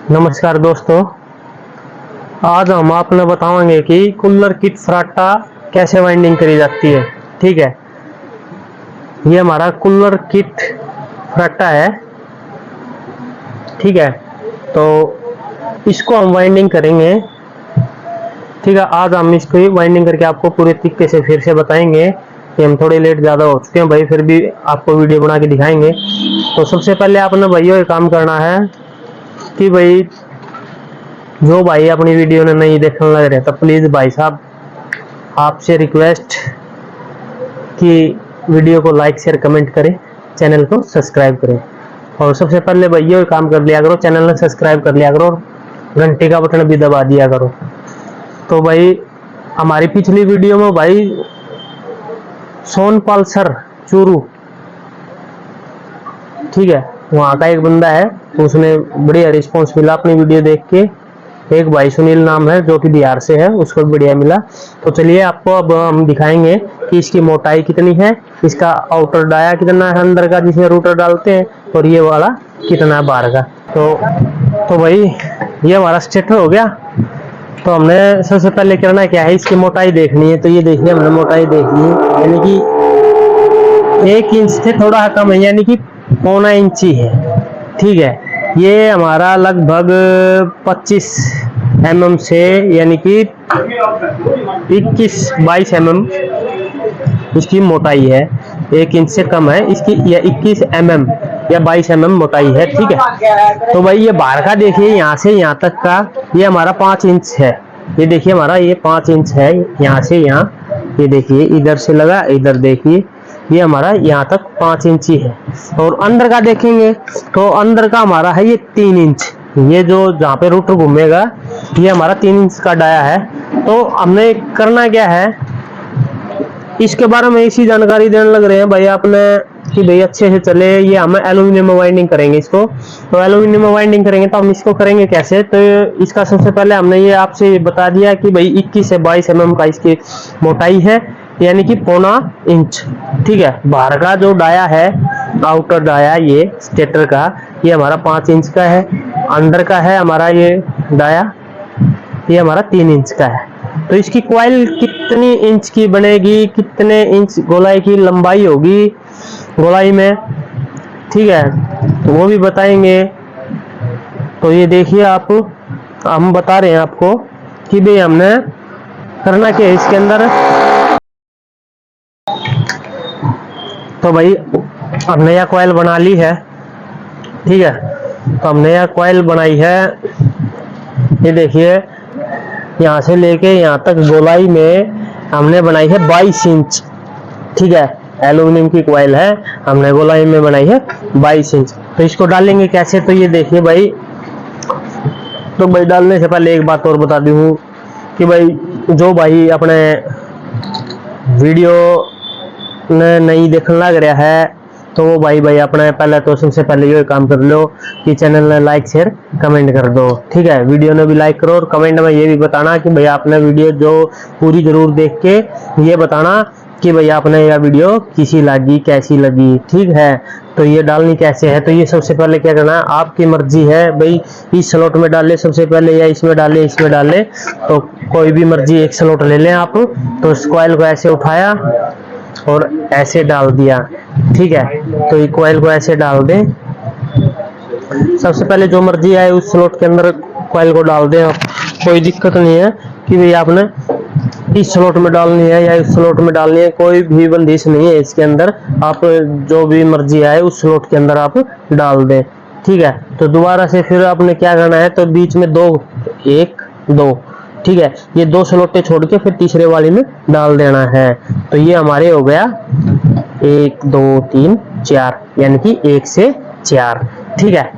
नमस्कार दोस्तों, आज हम आपने बताएंगे कि कूलर किट फराटा कैसे वाइंडिंग करी जाती है। ठीक है, ये हमारा कूलर किट फराटा है। ठीक है, तो इसको हम वाइंडिंग करेंगे। ठीक है, आज हम इसको वाइंडिंग करके आपको पूरे तरीके से फिर से बताएंगे कि हम थोड़े लेट ज़्यादा हो चुके हैं भाई, फिर भी आपको वीडियो बना के दिखाएंगे। तो सबसे पहले आपने भाइयों ये काम करना है कि भाई जो भाई अपनी वीडियो ने नहीं देखने लग रहे तो प्लीज़ भाई साहब आपसे रिक्वेस्ट कि वीडियो को लाइक शेयर कमेंट करें, चैनल को सब्सक्राइब करें। और सबसे पहले भाइयों ये काम कर लिया करो, चैनल ने सब्सक्राइब कर लिया करो, घंटे का बटन भी दबा दिया करो। तो भाई हमारी पिछली वीडियो में भाई सोनपाल सर चूरू, ठीक है, वहाँ का एक बंदा है, उसने बढ़िया रिस्पॉन्स मिला अपनी वीडियो देख के। एक भाई सुनील नाम है जो कि बिहार से है, उसको बढ़िया मिला। तो चलिए आपको अब हम दिखाएंगे कि इसकी मोटाई कितनी है, इसका आउटर डाया कितना है अंदर का जिसमें रूटर डालते हैं, और ये वाला कितना है बाहर का। तो भाई ये हमारा स्टेटर हो गया। तो हमने सबसे पहले करना क्या है, इसकी मोटाई देखनी है। तो ये देखिए हमने मोटाई देख ली, यानी कि 1 इंच से थोड़ा कम है, यानी कि 1.25 इंच है। ठीक है, ये हमारा लगभग 25 mm से यानी कि 21-22 mm इसकी मोटाई है। 1 इंच से कम है इसकी, या 21 mm या 22 mm मोटाई है। ठीक है, तो भाई ये बाहर का देखिए, यहाँ से यहाँ तक का ये हमारा 5 इंच है। ये देखिए हमारा ये 5 इंच है, यहाँ से यहाँ, ये देखिए इधर से लगा, इधर देखिए ये हमारा यहाँ तक 5 इंच ही है। और अंदर का देखेंगे तो अंदर का हमारा है ये 3 इंच। ये जो जहाँ पे रूटर घूमेगा ये हमारा 3 इंच का डाया है। तो हमने करना क्या है, इसके बारे में इसी जानकारी देने लग रहे हैं भाई आपने कि भाई अच्छे से चले। ये हम एल्यूमिनियम में वाइंडिंग करेंगे इसको। तो एल्यूमिनियम में वाइंडिंग करेंगे तो हम इसको करेंगे कैसे। तो इसका सबसे पहले हमने ये आपसे बता दिया कि भाई 21 से 22 mm का इसकी मोटाई है, यानी कि 1.25 इंच। ठीक है, बाहर का जो डाया है, आउटर डाया ये स्टेटर का, ये हमारा 5 इंच का है। अंदर का है हमारा ये डाया, ये हमारा 3 इंच का है। तो इसकी कॉइल कितनी इंच की बनेगी, कितने इंच गोलाई की लंबाई होगी गोलाई में, ठीक है, तो वो भी बताएंगे। तो ये देखिए आप, हम बता रहे हैं आपको कि भाई हमने करना क्या है इसके अंदर। तो भाई हमने यह कॉइल बना ली है। ठीक है, तो हमने यह कॉइल बनाई है, ये देखिए यहाँ से लेके यहाँ तक गोलाई में हमने बनाई है 22 इंच। ठीक है, एल्यूमिनियम की कॉइल है, हमने गोलाई में बनाई है 22 इंच। तो इसको डालेंगे कैसे, तो ये देखिए भाई। तो भाई डालने से पहले एक बात और बता दूं कि भाई जो भाई अपने वीडियो ने नहीं देखने लग रहा है तो वो भाई अपना पहले तो सबसे पहले ये काम कर लो कि चैनल ने लाइक शेयर कमेंट कर दो। ठीक है, वीडियो ने भी लाइक करो और कमेंट में ये भी बताना कि भाई आपने वीडियो जो पूरी जरूर देख के ये बताना कि भाई आपने यह वीडियो किसी लगी, कैसी लगी। ठीक है, तो ये डालनी कैसे है, तो ये सबसे पहले क्या करना है, आपकी मर्जी है भाई, इस स्लॉट में डाले सबसे पहले या इसमें डाले, इसमें डाले, तो कोई भी मर्जी एक स्लॉट ले लें आप। तो इस कॉइल को ऐसे उठाया और ऐसे डाल दिया। ठीक है, तो ये कॉइल को ऐसे डाल दें, सबसे पहले जो मर्जी आए उस स्लॉट के अंदर कॉइल को डाल दें। कोई दिक्कत नहीं है कि भाई आपने इस स्लॉट में डालनी है या इस स्लॉट में डालनी है, कोई भी बंदिश नहीं है इसके अंदर। आप जो भी मर्जी आए उस स्लॉट के अंदर आप डाल दें। ठीक है, तो दोबारा से फिर आपने क्या करना है, तो बीच में 2 1 2, ठीक है, ये 2 स्लॉटें छोड़ के फिर तीसरे वाली में डाल देना है। तो ये हमारे हो गया 1 2 3 4, यानी कि 1 से 4। ठीक है,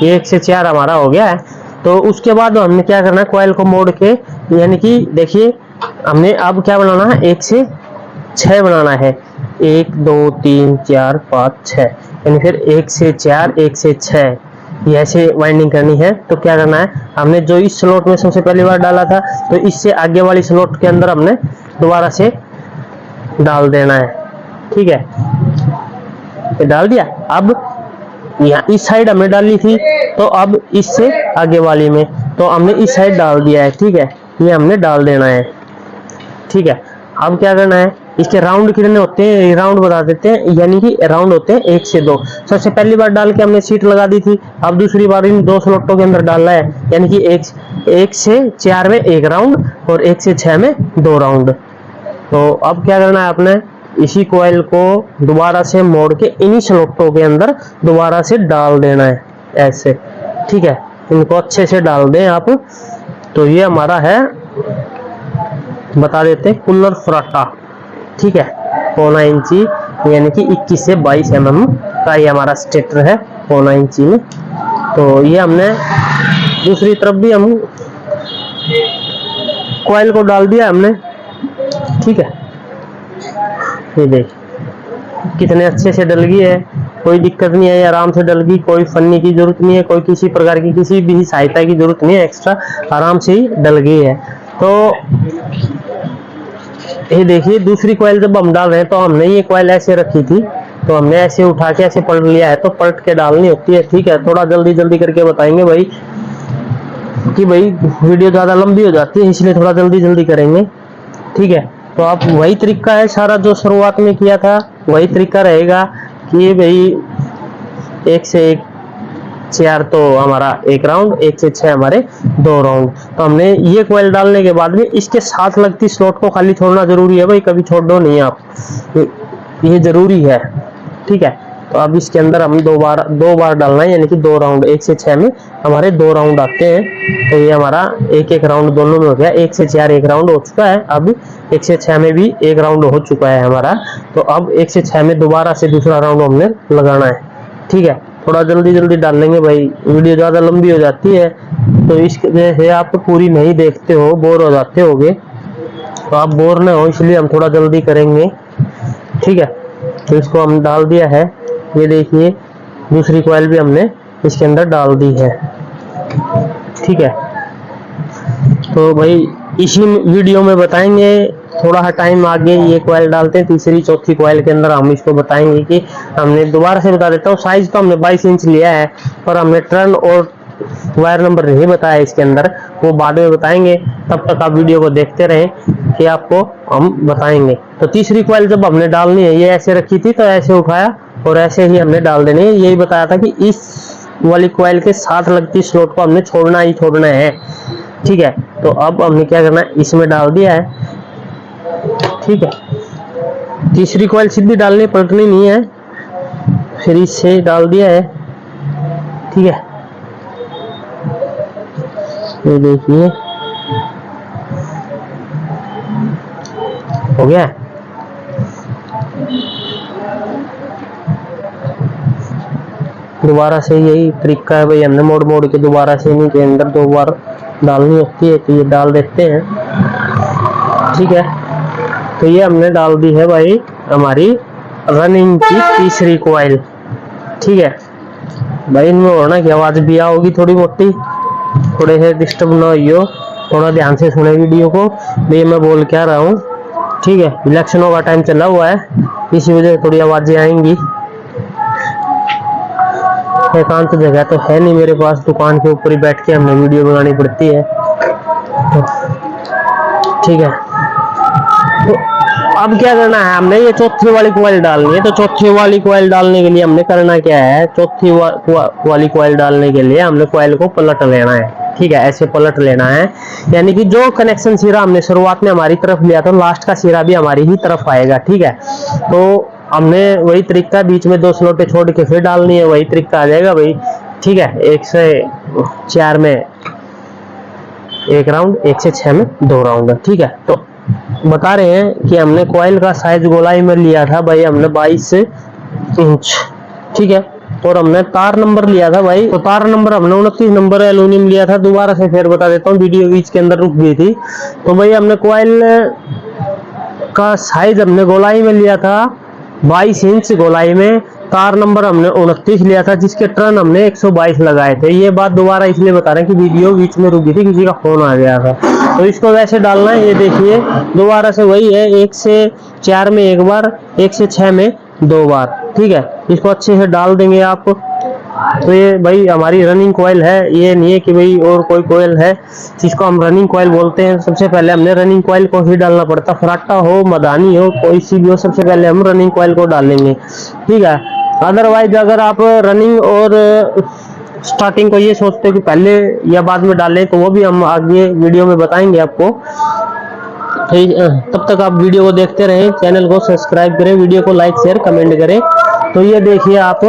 1 से 4 हमारा हो गया है। तो उसके बाद हमने क्या करना है, कॉइल को मोड़ के, यानी कि देखिए हमने अब क्या बनाना है, 1 से 6 बनाना है। 1 2 3 4 5 6, यानी फिर 1 से 4 1 से 6 ये ऐसे वाइंडिंग करनी है। तो क्या करना है, हमने जो इस स्लॉट में सबसे पहली बार डाला था, तो इससे आगे वाली स्लॉट के अंदर हमने दोबारा से डाल देना है। ठीक है, ये डाल दिया। अब यहाँ इस साइड हमने डाली थी, तो अब इससे आगे वाली में तो हमने इस साइड डाल दिया है। ठीक है, ये हमने डाल देना है। ठीक है, अब क्या करना है, इसके राउंड कितने होते हैं राउंड बता देते हैं, यानी कि राउंड होते हैं 1 से 2। सबसे पहली बार डाल के हमने सीट लगा दी थी, अब दूसरी बार इन 2 स्लॉटों के अंदर डालना है, यानी कि 1 से 4 में 1 राउंड और 1 से 6 में 2 राउंड। तो अब क्या करना है आपने, इसी कॉइल को दोबारा से मोड़ के इन्हीं स्लॉटों के अंदर दोबारा से डाल देना है ऐसे। ठीक है, इनको अच्छे से डाल दें आप। तो ये हमारा है, बता देते हैं, कूलर फराटा। ठीक है, 1.25 इंची यानी कि 21 से 22 mm का ये हमारा स्टेटर है 1.25 इंची में। तो ये हमने दूसरी तरफ भी हम कॉइल को डाल दिया हमने। ठीक है, ये देख कितने अच्छे से डल गई है, कोई दिक्कत नहीं है, आराम से डल गई, कोई फन्नी की जरूरत नहीं है, कोई किसी प्रकार की किसी भी सहायता की जरूरत नहीं है, एक्स्ट्रा आराम से ही डल गई है। तो ये देखिए, दूसरी कॉइल जब हम डाल रहे हैं तो हमने ये कॉइल ऐसे रखी थी, तो हमने ऐसे उठा के ऐसे पलट लिया है, तो पलट के डालनी होती है। ठीक है, थोड़ा जल्दी जल्दी करके बताएंगे भाई कि भाई वीडियो ज़्यादा लंबी हो जाती है, इसलिए थोड़ा जल्दी जल्दी करेंगे। ठीक है, तो आप वही तरीका है सारा जो शुरुआत में किया था, वही तरीका रहेगा कि भाई 1 से 4 तो हमारा 1 राउंड, 1 से 6 हमारे 2 राउंड। तो हमने ये कॉइल डालने के बाद में इसके साथ लगती स्लॉट को खाली छोड़ना जरूरी है भाई, कभी छोड़ दो नहीं आप, ये जरूरी है। ठीक है, तो अब इसके अंदर हम दो बार डालना है, यानी कि 2 राउंड, 1 से 6 में हमारे 2 राउंड आते हैं। तो ये हमारा 1 राउंड दोनों में हो गया, 1 से 4 1 राउंड हो चुका है, अब 1 से 6 में भी 1 राउंड हो चुका है हमारा। तो अब 1 से 6 में दोबारा से दूसरा राउंड हमने लगाना है। ठीक है, थोड़ा जल्दी जल्दी डाल लेंगे भाई, वीडियो ज़्यादा लंबी हो जाती है, तो इसकी वजह से आप पूरी नहीं देखते हो, बोर हो जाते होगे, तो आप बोर ना हो इसलिए हम थोड़ा जल्दी करेंगे। ठीक है, तो इसको हम डाल दिया है, ये देखिए दूसरी कॉइल भी हमने इसके अंदर डाल दी है। ठीक है, तो भाई इसी वीडियो में बताएंगे, थोड़ा टाइम आगे ये कॉइल डालते हैं, तीसरी चौथी कॉइल के अंदर हम इसको बताएंगे कि हमने, दोबारा से बता देता हूँ, साइज तो हमने 22 इंच लिया है, पर हमने टर्न और वायर नंबर नहीं बताया इसके अंदर, वो बाद में बताएंगे। तब तक आप वीडियो को देखते रहें कि आपको हम बताएंगे। तो तीसरी कॉइल जब हमने डालनी है, ये ऐसे रखी थी तो ऐसे उठाया और ऐसे ही हमने डाल देनी है। यही बताया था कि इस वाली कॉइल के साथ लगती स्लॉट को हमने छोड़ना ही छोड़ना है। ठीक है, तो अब हमने क्या करना है, इसमें डाल दिया है। ठीक है, तीसरी कॉइल सीधी डालनी, पलटनी नहीं है, फिर इससे डाल दिया है। ठीक है, ये देखिए हो गया। दोबारा से यही तरीका है भाई, हमने मोड़ मोड़ के दोबारा से इन्हीं के अंदर 2 बार डालनी होती है, तो ये डाल देते हैं। ठीक है, तो ये हमने डाल दी है भाई हमारी रनिंग की तीसरी कॉइल। ठीक है भाई, इनमें होना की आवाज भी होगी थोड़ी मोटी, थोड़े से डिस्टर्ब ना हो, थोड़ा ध्यान से सुने वीडियो को, ये मैं बोल क्या रहा हूँ। ठीक है, इलेक्शनों का टाइम चला हुआ है, इसी वजह से थोड़ी आवाजें आएंगी। एकांत जगह तो है नहीं मेरे पास, दुकान के ऊपर ही बैठ के हमें वीडियो बनानी पड़ती है। तो ठीक है, तो अब क्या करना है, हमने ये चौथी वाली कॉइल डालनी है। तो चौथी वाली कॉइल डालने के लिए हमने करना क्या है, चौथी वाली कॉइल डालने के लिए हमने कॉइल को पलट लेना है। ठीक है, ऐसे पलट लेना है, यानी कि जो कनेक्शन सिरा हमने शुरुआत में हमारी तरफ लिया था, लास्ट का सिरा भी हमारी ही तरफ आएगा। ठीक है, तो हमने वही तरीका, बीच में 2 स्लॉटें छोड़ के फिर डालनी है, वही तरीका आ जाएगा भाई। ठीक है, 1 से 4 में 1 राउंड, 1 से 6 में 2 राउंड। ठीक है, तो बता रहे हैं कि हमने कॉइल का साइज गोलाई में लिया था भाई, हमने 22 इंच। ठीक है, और हमने तार नंबर लिया था भाई, तो तार नंबर हमने 29 नंबर एल्यूमिनियम लिया था। दोबारा से फिर बता देता हूँ, वीडियो बीच के अंदर रुक गई थी। तो भाई हमने कॉइल का साइज हमने गोलाई में लिया था 22 इंच गोलाई में, तार नंबर हमने 29 लिया था, जिसके टर्न हमने 122 लगाए थे। ये बात दोबारा इसलिए बता रहे हैं कि वीडियो बीच में रुक गई थी, किसी का फोन आ गया था। तो इसको वैसे डालना है, ये देखिए दोबारा से वही है, 1 से 4 में 1 बार, 1 से 6 में 2 बार। ठीक है, इसको अच्छे से डाल देंगे आप। तो ये भाई हमारी रनिंग कॉइल है, ये नहीं है कि भाई और कोई कॉइल है जिसको हम रनिंग कॉइल बोलते हैं। सबसे पहले हमने रनिंग कॉइल को ही डालना पड़ता, फराटा हो, मदानी हो, कोई सी भी हो, सबसे पहले हम रनिंग कॉइल को डालेंगे, ठीक है। अदरवाइज अगर आप रनिंग और स्टार्टिंग को ये सोचते हो कि पहले या बाद में डालें, तो वो भी हम आगे वीडियो में बताएंगे आपको। तब तक आप वीडियो को देखते रहें, चैनल को सब्सक्राइब करें, वीडियो को लाइक शेयर कमेंट करें। तो ये देखिए आप,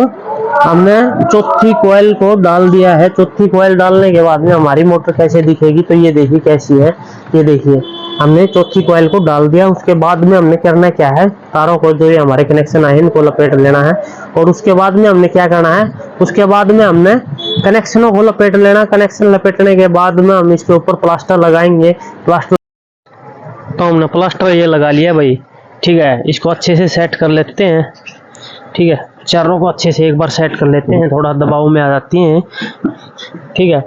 हमने चौथी कॉइल को डाल दिया है। चौथी कॉइल डालने के बाद में हमारी मोटर कैसे दिखेगी, तो ये देखिए कैसी है। ये देखिए हमने चौथी कॉइल को डाल दिया। उसके बाद में हमने करना क्या है, तारों को जो ये हमारे कनेक्शन आए हैं इनको लपेट लेना है। और उसके बाद में हमने क्या करना है, उसके बाद में हमने कनेक्शनों को लपेट लेना। कनेक्शन लपेटने के बाद में हम इसके ऊपर प्लास्टर लगाएंगे। प्लास्टर तो हमने प्लास्टर ये लगा लिया भाई, ठीक है। इसको अच्छे से सेट कर लेते हैं, ठीक है। चारों को अच्छे से एक बार सेट कर लेते हैं, थोड़ा दबाव में आ जाती हैं, ठीक है।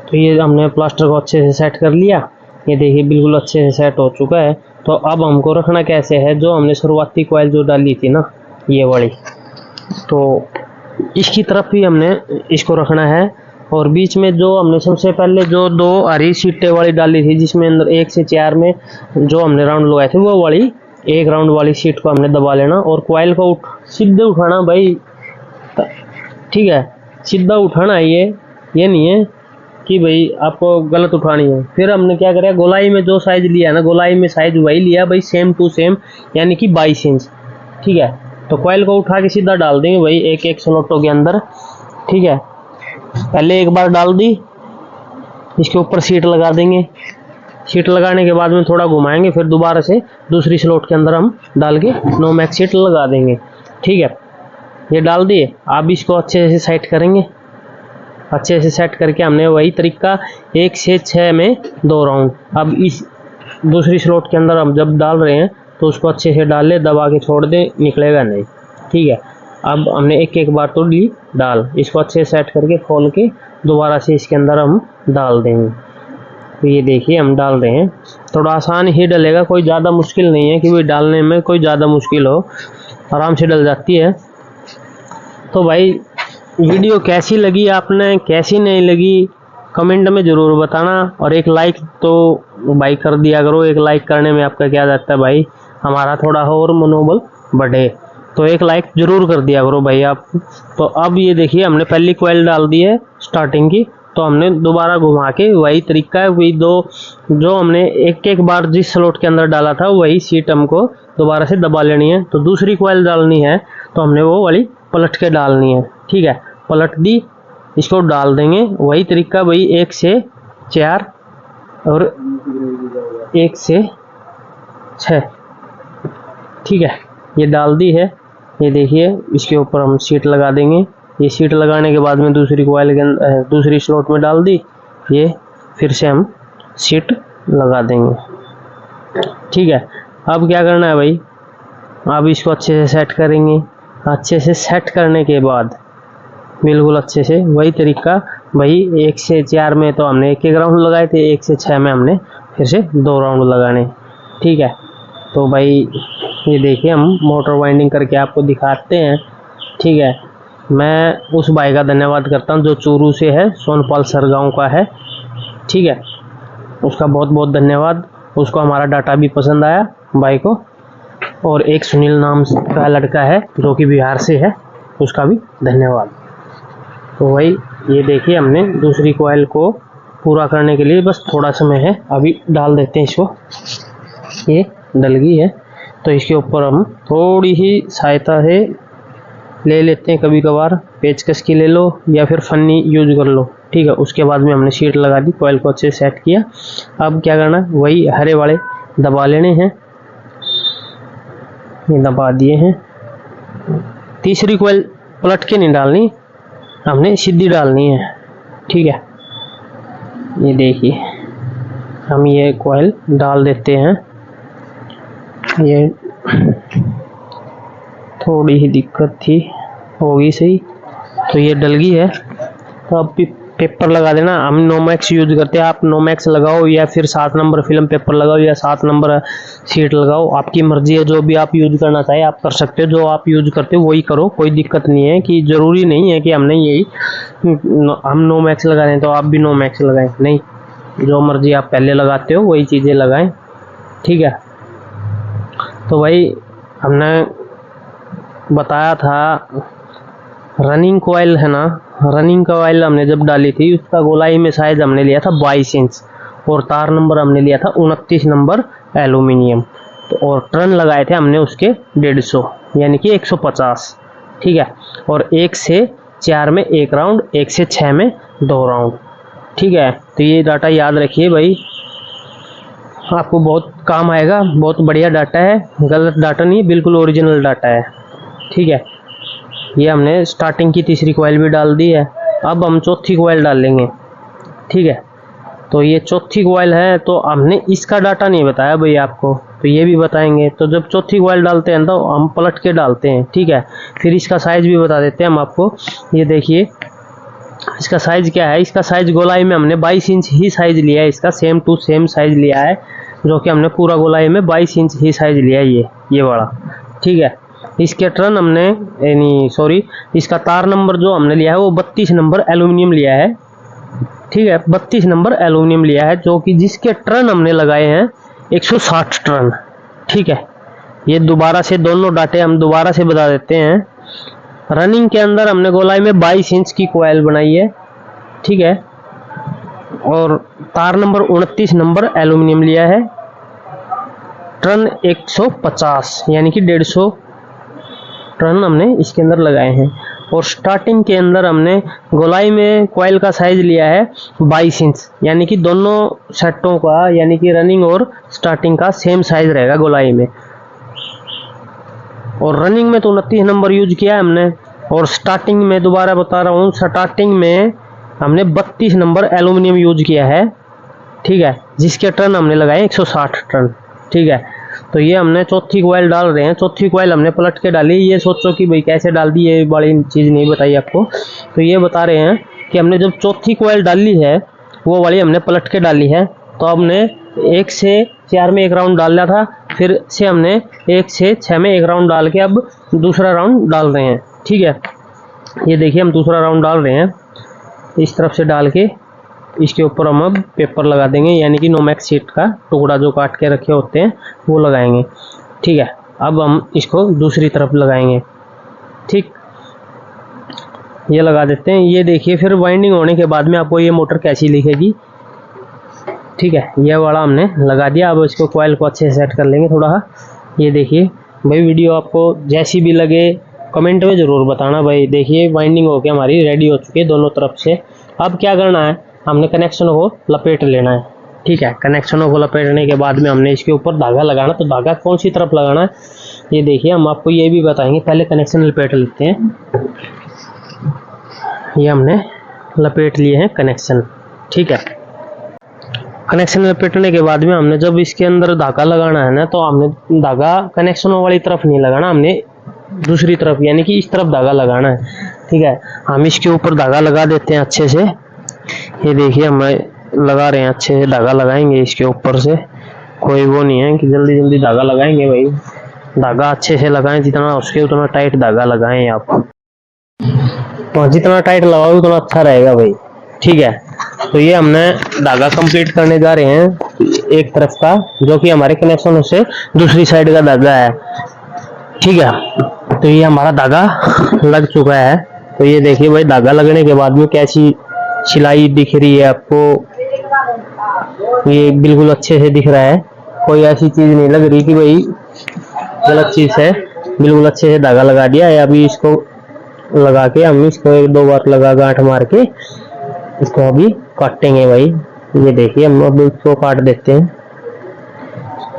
तो ये हमने प्लास्टर को अच्छे से सेट कर लिया। ये देखिए बिल्कुल अच्छे से सेट हो चुका है। तो अब हमको रखना कैसे है, जो हमने शुरुआती कॉइल जो डाली थी ना, ये वाली, तो इसकी तरफ ही हमने इसको रखना है। और बीच में जो हमने सबसे पहले जो 2 हरी सीटें वाली डाली थी, जिसमें अंदर 1 से 4 में जो हमने राउंड लगाए थे, वो वाली 1 राउंड वाली सीट को हमने दबा लेना और कॉइल को सीधे उठाना भाई, ठीक है। सीधा उठाना है, ये नहीं है कि भाई आपको गलत उठानी है। फिर हमने क्या करा, गोलाई में जो साइज लिया है ना, गोलाई में साइज वही लिया भाई, सेम टू सेम, यानी कि 22 इंच, ठीक है। तो कॉइल को उठा के सीधा डाल देंगे भाई एक स्लॉटों के अंदर, ठीक है। पहले एक बार डाल दी, इसके ऊपर सीट लगा देंगे। सीट लगाने के बाद में थोड़ा घुमाएंगे, फिर दोबारा से दूसरी स्लॉट के अंदर हम डाल के नो मैक्स सीट लगा देंगे, ठीक है। ये डाल दिए। अब इसको अच्छे से सेट करेंगे। अच्छे से सेट करके हमने वही तरीका 1 से 6 में 2 राउंड। अब इस दूसरी स्लॉट के अंदर हम जब डाल रहे हैं तो उसको अच्छे से डाल ले, दबा के छोड़ दे, निकलेगा नहीं, ठीक है। अब हमने एक बार तो ली डाल, इसको अच्छे से सेट करके खोल के दोबारा से इसके अंदर हम डाल देंगे। तो ये देखिए हम डाल रहे हैं, थोड़ा आसान ही डलेगा, कोई ज़्यादा मुश्किल नहीं है कि भाई डालने में कोई ज़्यादा मुश्किल हो, आराम से डल जाती है। तो भाई वीडियो कैसी लगी आपने, कैसी नहीं लगी, कमेंट में ज़रूर बताना। और एक लाइक तो भाई कर दिया करो, एक लाइक करने में आपका क्या जाता है भाई, हमारा थोड़ा और मनोबल बढ़े, तो एक लाइक जरूर कर दिया करो भाई आप। तो अब ये देखिए हमने पहली कॉइल डाल दी है स्टार्टिंग की, तो हमने दोबारा घुमा के वही तरीका है, वही दो जो हमने एक बार जिस स्लॉट के अंदर डाला था वही सीट हमको दोबारा से दबा लेनी है। तो दूसरी कॉइल डालनी है तो हमने वो वाली पलट के डालनी है, ठीक है। पलट दी, इसको डाल देंगे, वही तरीका भाई 1 से 4 और 1 से 6, ठीक है। ये डाल दी है। ये देखिए इसके ऊपर हम सीट लगा देंगे। ये सीट लगाने के बाद में दूसरी कॉइल के अंदर दूसरी स्लॉट में डाल दी, ये फिर से हम सीट लगा देंगे, ठीक है। अब क्या करना है भाई, अब इसको अच्छे से सेट करेंगे। अच्छे से सेट करने के बाद बिल्कुल अच्छे से वही तरीका भाई 1 से 4 में तो हमने 1 राउंड लगाए थे, 1 से 6 में हमने फिर से 2 राउंड लगाने, ठीक है। तो भाई ये देखिए हम मोटर वाइंडिंग करके आपको दिखाते हैं, ठीक है। मैं उस भाई का धन्यवाद करता हूं जो चूरू से है, सोनपाल सरगांव का है, ठीक है। उसका बहुत बहुत धन्यवाद। उसको हमारा डाटा भी पसंद आया भाई को। और एक सुनील नाम का लड़का है जो कि बिहार से है, उसका भी धन्यवाद। तो भाई ये देखिए हमने दूसरी कॉइल को पूरा करने के लिए बस थोड़ा समय है, अभी डाल देते हैं इसको। ये डल गई है तो इसके ऊपर हम थोड़ी ही सहायता है ले लेते हैं, कभी कभार पेचकस की ले लो या फिर फन्नी यूज कर लो, ठीक है। उसके बाद में हमने सीट लगा दी, कॉइल को अच्छे से सेट किया। अब क्या करना, वही हरे वाले दबा लेने हैं, ये दबा दिए हैं। तीसरी कॉइल पलट के नहीं डालनी, हमने सीधी डालनी है, ठीक है। ये देखिए हम ये कॉइल डाल देते हैं। ये थोड़ी ही दिक्कत थी, होगी सही, तो ये डल गई है। तो अब पेपर लगा देना। हम नोमैक्स यूज करते हैं, आप नोमैक्स लगाओ या फिर 7 नंबर फिल्म पेपर लगाओ या 7 नंबर शीट लगाओ, आपकी मर्जी है। जो भी आप यूज करना चाहे आप कर सकते हो, जो आप यूज करते हो वही करो, कोई दिक्कत नहीं है। कि जरूरी नहीं है कि हमने यही हम नोमैक्स लगा रहे हैं तो आप भी नोमैक्स लगाएं, नहीं, जो मर्जी आप पहले लगाते हो वही चीज़ें लगाएं, ठीक है। तो भाई हमने बताया था रनिंग कॉइल है ना, रनिंग कॉइल हमने जब डाली थी उसका गोलाई में साइज हमने लिया था 22 इंच और तार नंबर हमने लिया था 29 नंबर एल्यूमिनियम। तो और टर्न लगाए थे हमने उसके 150 यानी कि 150, ठीक है। और 1 से 4 में 1 राउंड, 1 से 6 में 2 राउंड, ठीक है। तो ये डाटा याद रखिए भाई, आपको बहुत काम आएगा, बहुत बढ़िया डाटा है, गलत डाटा नहीं, बिल्कुल ओरिजिनल डाटा है, ठीक है। ये हमने स्टार्टिंग की तीसरी कॉइल भी डाल दी है, अब हम चौथी कॉइल डाल लेंगे, ठीक है। तो ये चौथी कॉइल है, तो हमने इसका डाटा नहीं बताया भाई आपको, तो ये भी बताएंगे। तो जब चौथी कॉइल डालते हैं तो हम पलट के डालते हैं, ठीक है। फिर इसका साइज भी बता देते हैं हम आपको। ये देखिए इसका साइज क्या है, इसका साइज गोलाई में हमने 22 इंच ही साइज लिया है, इसका सेम टू सेम साइज लिया है, जो कि हमने पूरा गोलाई में 22 इंच ही साइज लिया है, ये वाला, ठीक है। इसके टर्न हमने यानी सॉरी इसका तार नंबर जो हमने लिया है वो 32 नंबर एल्यूमिनियम लिया है, ठीक है। 32 नंबर एल्यूमिनियम लिया है, जो कि जिसके टर्न हमने लगाए हैं 160 टर्न, ठीक है। ये दोबारा से दोनों डाटे हम दोबारा से बता देते हैं। रनिंग के अंदर हमने गोलाई में 22 इंच की कॉइल बनाई है, ठीक है। और तार नंबर 29 नंबर एल्यूमिनियम लिया है, टर्न 150 यानी कि 150 टर्न हमने इसके अंदर लगाए हैं। और स्टार्टिंग के अंदर हमने गोलाई में कॉइल का साइज लिया है 22 इंच, यानी कि दोनों सेटों का यानी कि रनिंग और स्टार्टिंग का सेम साइज रहेगा गोलाई में। और रनिंग में तो 29 नंबर यूज किया है हमने, और स्टार्टिंग में दोबारा बता रहा हूँ, स्टार्टिंग में हमने 32 नंबर एल्यूमिनियम यूज किया है, ठीक है, जिसके टर्न हमने लगाए 160 टर्न, ठीक है। तो ये हमने चौथी कॉइल डाल रहे हैं, चौथी कॉइल हमने पलट के डाली। ये सोचो कि भाई कैसे डाल दी, ये बड़ी चीज़ नहीं बताई आपको, तो ये बता रहे हैं कि हमने जब चौथी कॉइल डाली है वो वाली हमने पलट के डाली है। तो हमने 1 से 4 में 1 राउंड डाल लिया था, फिर से हमने 1 से 6 में 1 राउंड डाल के अब दूसरा राउंड डाल रहे हैं, ठीक है। ये देखिए हम दूसरा राउंड डाल रहे हैं, इस तरफ से डाल के इसके ऊपर हम अब पेपर लगा देंगे, यानी कि नोमैक्स शीट का टुकड़ा जो काट के रखे होते हैं वो लगाएंगे, ठीक है। अब हम इसको दूसरी तरफ लगाएंगे, ठीक, ये लगा देते हैं। ये देखिए फिर वाइंडिंग होने के बाद में आपको ये मोटर कैसी दिखेगी, ठीक है। ये वाला हमने लगा दिया, अब इसको कॉइल को अच्छे से सेट कर लेंगे थोड़ा। ये देखिए भाई, वीडियो आपको जैसी भी लगे कमेंट में ज़रूर बताना भाई। देखिए वाइंडिंग होके हमारी रेडी हो चुकी है दोनों तरफ से। अब क्या करना है, हमने कनेक्शनों को लपेट लेना है, ठीक है। कनेक्शनों को लपेटने के बाद में हमने इसके ऊपर धागा लगाना। तो धागा कौन सी तरफ लगाना है ये देखिए, हम आपको ये भी बताएंगे। पहले कनेक्शन लपेट लेते हैं। ये हमने लपेट लिए हैं कनेक्शन, ठीक है। कनेक्शन लपेटने के बाद में हमने जब इसके अंदर धागा लगाना है ना, तो हमने धागा कनेक्शनों वाली तरफ नहीं लगाना, हमने दूसरी तरफ यानी कि इस तरफ धागा लगाना है, ठीक है। हम इसके ऊपर धागा लगा देते हैं अच्छे से। ये देखिए हम लगा रहे हैं, अच्छे से धागा लगाएंगे इसके ऊपर से। कोई वो नहीं है कि जल्दी जल्दी धागा लगाएंगे भाई, धागा अच्छे से लगाएं, जितना हो सके उतना टाइट धागा लगाएं आप, तो जितना टाइट लगाओ उतना अच्छा रहेगा भाई, ठीक है। तो ये हमने धागा कंप्लीट करने जा रहे हैं एक तरफ का, जो कि हमारे कनेक्शन से दूसरी साइड का धागा है, ठीक है। तो ये हमारा धागा लग चुका है। तो ये देखिए भाई, धागा लगने के बाद में कैसी सिलाई दिख रही है आपको, ये बिल्कुल अच्छे से दिख रहा है, कोई ऐसी चीज नहीं लग रही कि भाई गलत चीज है, बिल्कुल अच्छे से धागा लगा दिया है। अभी इसको लगा के हम इसको 1-2 बार लगा गांठ मार के इसको अभी काटेंगे भाई। ये देखिए हम अब इसको काट देते हैं,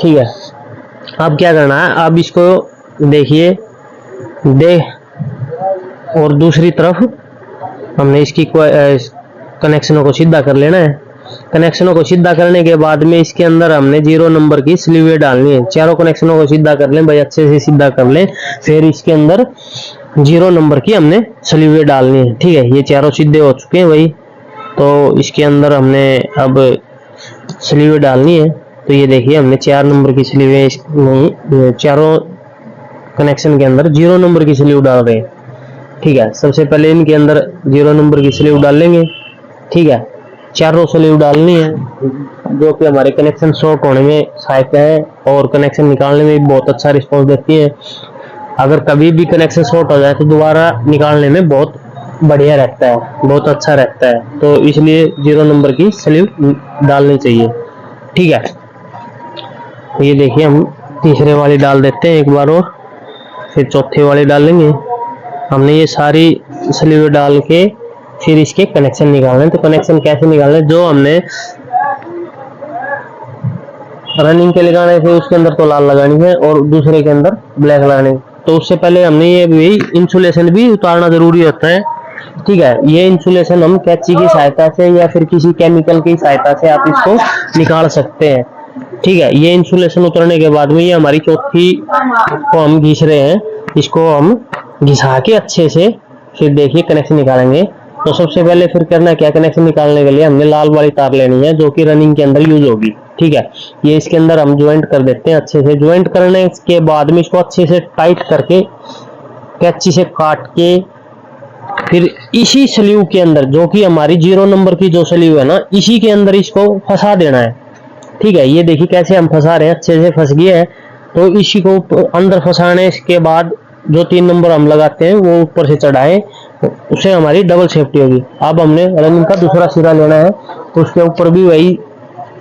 ठीक है। अब क्या करना है, अब इसको देखिए और दूसरी तरफ हमने इसकी कनेक्शनों को सीधा कर लेना है। कनेक्शनों को सीधा करने के बाद में इसके अंदर हमने 0 नंबर की स्लीवें डालनी है। चारों कनेक्शनों को सीधा कर लें भाई, अच्छे से सीधा कर लें। फिर इसके अंदर 0 नंबर की हमने स्लीवें डालनी है, ठीक है। ये चारों सीधे हो चुके हैं भाई, तो इसके अंदर हमने अब स्लीव डालनी है। तो ये देखिए हमने 4 नंबर की स्लीव नहीं, चारों कनेक्शन के अंदर 0 नंबर की स्लीव डाल रहे हैं। ठीक है, सबसे पहले इनके अंदर 0 नंबर की स्लीव डाल लेंगे। ठीक है, चारों स्लीव डालनी है जो कि हमारे कनेक्शन शॉर्ट होने में सहायक है और कनेक्शन निकालने में बहुत अच्छा रिस्पॉन्स देती है। अगर कभी भी कनेक्शन शॉर्ट हो जाए तो दोबारा निकालने में बहुत बढ़िया रहता है, बहुत अच्छा रहता है। तो इसलिए 0 नंबर की स्लीव डालनी चाहिए। ठीक है, तो ये देखिए हम तीसरे वाली डाल देते हैं एक बार और, फिर चौथे वाली डाल लेंगे। हमने ये सारी स्लीव डाल के फिर इसके कनेक्शन निकालने। तो कनेक्शन कैसे निकालने, जो हमने रनिंग के लगाने थे उसके अंदर तो लाल लगानी है और दूसरे के अंदर ब्लैक लगानी है। तो उससे पहले हमने ये भी इंसुलेशन भी उतारना जरूरी होता है। ठीक है, ये इंसुलेशन हम कैंची की सहायता से या फिर किसी केमिकल की सहायता से आप इसको निकाल सकते हैं। ठीक है, ये इंसुलेशन उतरने के बाद में ये हमारी चौथी को हम घिस रहे हैं, इसको हम घिसा के अच्छे से फिर देखिए कनेक्शन निकालेंगे। तो सबसे पहले फिर करना क्या, कनेक्शन निकालने के लिए हमने लाल वाली तार लेनी है जो कि रनिंग के अंदर यूज होगी। ठीक है, ये इसके अंदर हम ज्वाइंट कर देते हैं अच्छे से। ज्वाइंट करने के बाद में इसको अच्छे से टाइट करके कैंची से काट के फिर इसी स्लीव के अंदर, जो कि हमारी 0 नंबर की जो स्लीव है ना, इसी के अंदर इसको फंसा देना है। ठीक है, ये देखिए कैसे हम फंसा रहे हैं, अच्छे से फंस गया है। तो इसी को अंदर फंसाने के बाद जो 3 नंबर हम लगाते हैं वो ऊपर से चढ़ाएं, उससे हमारी डबल सेफ्टी होगी। अब हमने रनिंग का दूसरा सिरा लेना है, तो उसके ऊपर भी वही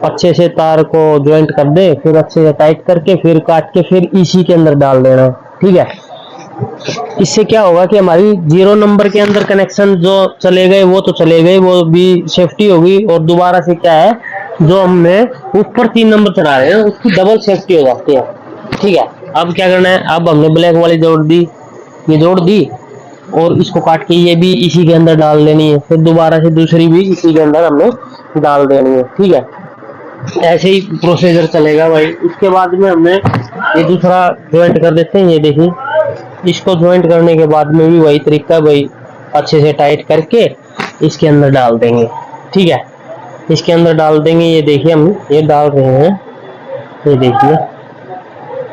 अच्छे से तार को ज्वाइंट कर दे, फिर अच्छे से टाइट करके फिर काट के फिर इसी के अंदर डाल देना है। ठीक है, इससे क्या होगा कि हमारी 0 नंबर के अंदर कनेक्शन जो चले गए वो तो चले गए, वो भी सेफ्टी होगी। और दोबारा से क्या है, जो हमने ऊपर 3 नंबर चढ़ा रहे हैं उसकी डबल सेफ्टी हो जाती है। ठीक है, अब क्या करना है, अब हमने ब्लैक वाली जोड़ दी, ये जोड़ दी और इसको काट के ये भी इसी के अंदर डाल देनी है। फिर दोबारा से दूसरी भी इसी के अंदर हमने डाल देनी है। ठीक है, ऐसे ही प्रोसीजर चलेगा भाई। उसके बाद में हमने ये दूसरा ज्वाइंट कर देते हैं। ये देखिए, इसको ज्वाइंट करने के बाद में भी वही तरीका भाई, अच्छे से टाइट करके इसके अंदर डाल देंगे। ठीक है, इसके अंदर डाल देंगे। ये देखिए हम ये डाल रहे हैं, ये देखिए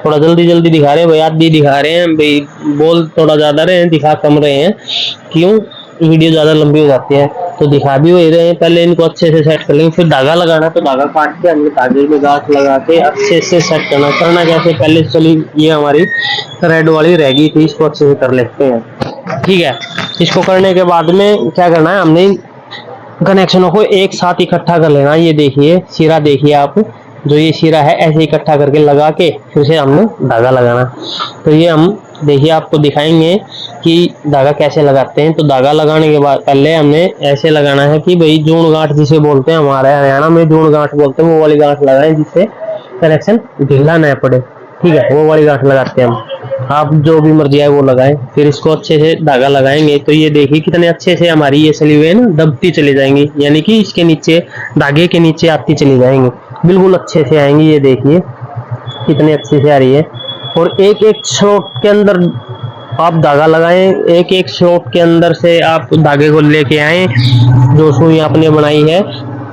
थोड़ा जल्दी जल्दी दिखा रहे हैं भाई, आधी दिखा रहे हैं भाई, बोल थोड़ा ज्यादा रहे हैं, दिखा कम रहे हैं, क्यों, वीडियो ज्यादा लंबी हो जाती है। तो दिखा भी वही रहे हैं। पहले इनको अच्छे से सेट कर लेंगे, फिर धागा लगाना, तो धागा काट के हमने धागे में गांठ लगा के अच्छे से सेट करना कैसे, पहले चली ये हमारी रेड वाली रह गई थी, इसको अच्छे से कर लेते हैं। ठीक है, इसको करने के बाद में क्या करना है, हमने कनेक्शनों को एक साथ इकट्ठा कर लेना। ये देखिए सिरा, देखिए आप, जो ये सिरा है ऐसे इकट्ठा करके लगा के फिर से हमने धागा लगाना। तो ये हम देखिए आपको दिखाएंगे कि धागा कैसे लगाते हैं। तो धागा लगाने के बाद पहले हमने ऐसे लगाना है कि भाई जून गांठ जिसे बोलते हैं, हमारे हरियाणा में जून गांठ बोलते हैं, वो वाली गांठ लगाएं जिससे कनेक्शन ढीला न पड़े। ठीक है, वो वाली गांठ लगाते हैं हम, आप जो भी मर्जी है वो लगाएं। फिर इसको अच्छे से धागा लगाएंगे। तो ये देखिए कितने अच्छे से हमारी ये स्लीवें ना दबती चली जाएंगी, यानी कि इसके नीचे, धागे के नीचे आती चली जाएंगी, बिल्कुल अच्छे से आएंगी। ये देखिए कितने अच्छे से आ रही है। और एक एक स्लॉट के अंदर आप धागा लगाएं, एक एक स्लॉट के अंदर से आप धागे को लेके आए जो सुई आपने बनाई है।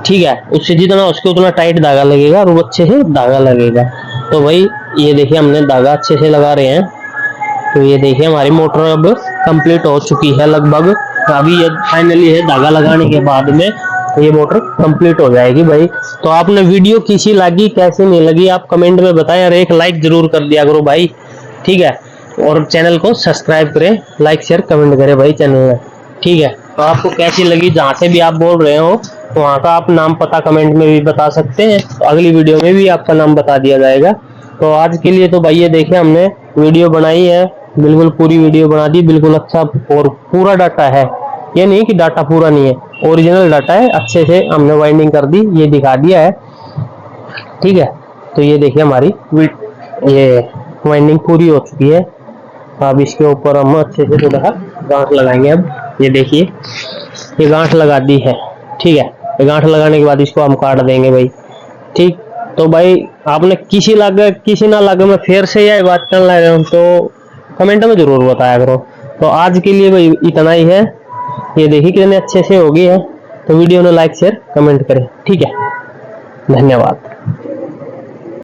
ठीक है, उससे जितना उसके उतना टाइट धागा लगेगा और वो अच्छे से धागा लगेगा। तो भाई ये देखिए हमने धागा अच्छे से लगा रहे हैं। तो ये देखिए हमारी मोटर अब कंप्लीट हो चुकी है लगभग। अभी ये फाइनली है, धागा लगाने के बाद में ये मोटर कंप्लीट हो जाएगी भाई। तो आपने वीडियो कैसी लगी, कैसी नहीं लगी, आप कमेंट में बताएं और एक लाइक जरूर कर दिया करो भाई। ठीक है, और चैनल को सब्सक्राइब करें, लाइक शेयर कमेंट करें भाई चैनल में। ठीक है, तो आपको कैसी लगी, जहाँ से भी आप बोल रहे हो वहाँ का आप नाम पता कमेंट में भी बता सकते हैं, तो अगली वीडियो में भी आपका नाम बता दिया जाएगा। तो आज के लिए तो भाई ये देखिए हमने वीडियो बनाई है, बिल्कुल पूरी वीडियो बना दी, बिल्कुल अच्छा और पूरा डाटा है। ये नहीं कि डाटा पूरा नहीं है, ओरिजिनल डाटा है, अच्छे से हमने वाइंडिंग कर दी, ये दिखा दिया है। ठीक है, तो ये देखिए हमारी ये वाइंडिंग पूरी हो चुकी है। अब इसके ऊपर हम अच्छे से थोड़ा सा गांठ लगाएंगे। अब ये देखिए ये गांठ लगा दी है। ठीक है, ये गांठ लगाने के बाद इसको हम काट देंगे भाई। ठीक, तो भाई आपने किसी ना लगे, मैं फिर से यह बात कर रहा हूँ, तो कमेंट में जरूर बताया करो। तो आज के लिए भाई इतना ही है। ये देखिए कितने अच्छे से हो गई है। तो वीडियो में लाइक शेयर कमेंट करें, ठीक है। धन्यवाद।